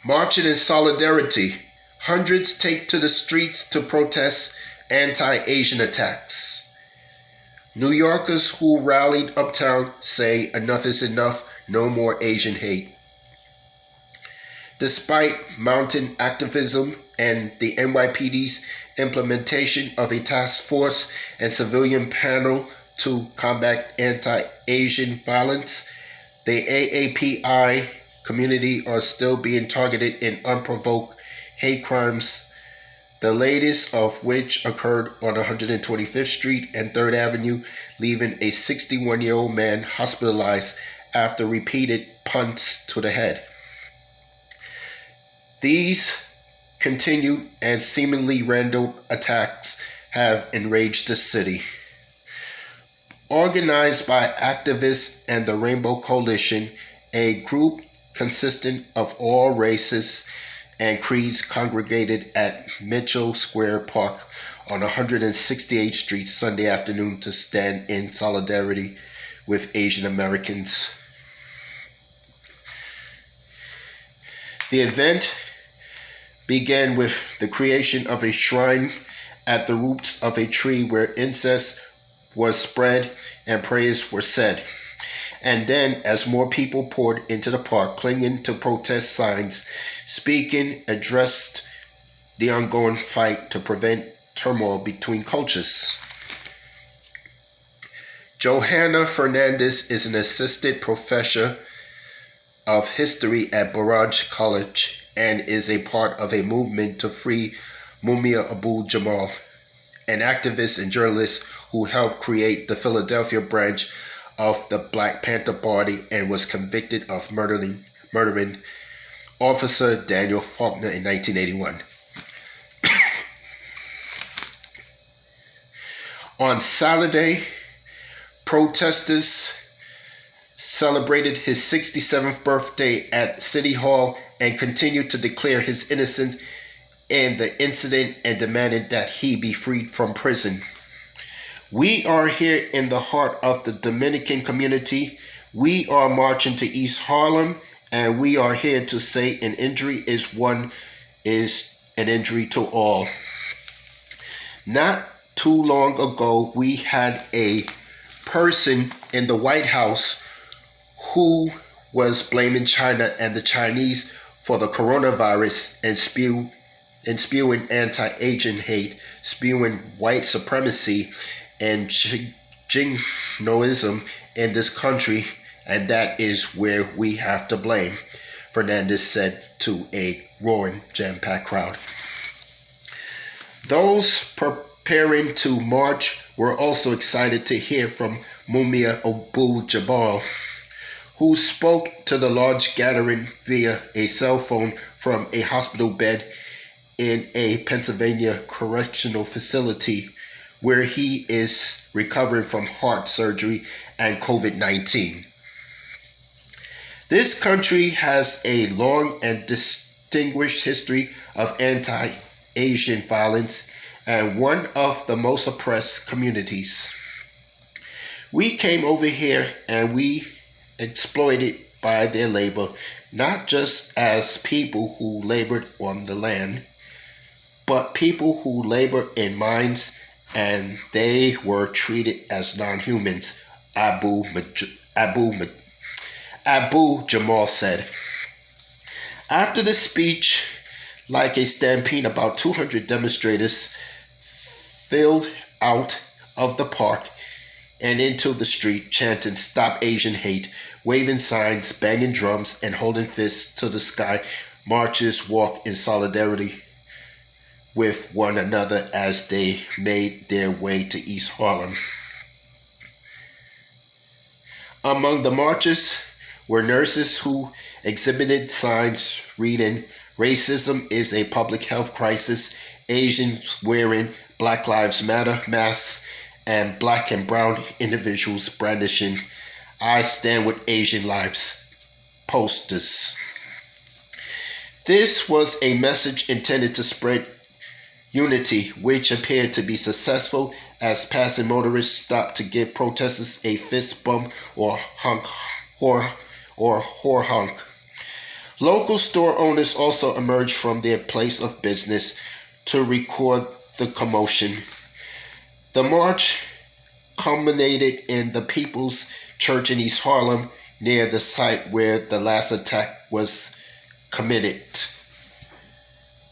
Marching in solidarity, hundreds take to the streets to protest anti-Asian attacks. New Yorkers who rallied uptown say enough is enough, no more Asian hate. Despite mountain activism and the NYPD's implementation of a task force and civilian panel to combat anti-Asian violence, the AAPI community are still being targeted in unprovoked hate crimes, the latest of which occurred on 125th Street and 3rd Avenue, leaving a 61-year-old man hospitalized after repeated punts to the head. These continued and seemingly random attacks have enraged the city. Organized by activists and the Rainbow Coalition, a group consisting of all races and creeds congregated at Mitchell Square Park on 168th Street Sunday afternoon to stand in solidarity with Asian Americans. The event began with the creation of a shrine at the roots of a tree where incense was spread and prayers were said. And then, as more people poured into the park, clinging to protest signs, speaking addressed the ongoing fight to prevent turmoil between cultures. Johanna Fernandez is an assistant professor of history at Barrage College and is a part of a movement to free Mumia Abu-Jamal, an activist and journalist who helped create the Philadelphia branch of the Black Panther Party and was convicted of murdering Officer Daniel Faulkner in 1981. On Saturday, protesters celebrated his 67th birthday at City Hall and continued to declare his innocence in the incident and demanded that he be freed from prison. We are here in the heart of the Dominican community. We are marching to East Harlem, and we are here to say an injury is an injury to all. Not too long ago, we had a person in the White House who was blaming China and the Chinese for the coronavirus and spewing anti-Asian hate, spewing white supremacy and jingoism in this country, and that is where we have to blame, Fernandez said to a roaring, jam-packed crowd. Those preparing to march were also excited to hear from Mumia Abu-Jamal, who spoke to the large gathering via a cell phone from a hospital bed in a Pennsylvania correctional facility where he is recovering from heart surgery and COVID-19. This country has a long and distinguished history of anti-Asian violence and one of the most oppressed communities. We came over here and we exploited by their labor, not just as people who labored on the land, but people who labor in mines, and they were treated as non-humans, Abu-Jamal said. After the speech, like a stampede, about 200 demonstrators filed out of the park and into the street, chanting "Stop Asian Hate," waving signs, banging drums, and holding fists to the sky. Marchers walked in solidarity with one another as they made their way to East Harlem. Among the marchers were nurses who exhibited signs reading, "Racism is a public health crisis," Asians wearing Black Lives Matter masks, and black and brown individuals brandishing "I Stand with Asian Lives" posters. This was a message intended to spread unity, which appeared to be successful as passing motorists stopped to give protesters a fist bump or honk. Local store owners also emerged from their place of business to record the commotion. The march culminated in the People's Church in East Harlem, near the site where the last attack was committed.